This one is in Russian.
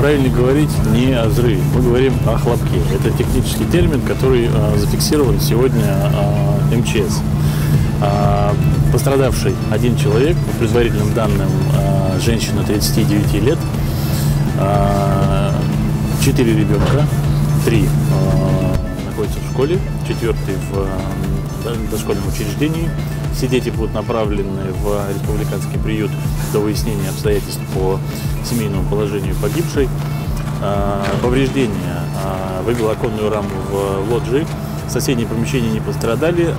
правильно говорить не о взрыве, мы говорим о хлопке. Это технический термин, который зафиксирован сегодня МЧС. Пострадавший один человек, по предварительным данным, женщина 39 лет, 4 ребенка, 3 находятся в школе, 4 в дошкольном учреждении. Все дети будут направлены в республиканский приют до выяснения обстоятельств по семейному положению погибшей. Повреждения: выбило оконную раму в лоджии, соседние помещения не пострадали.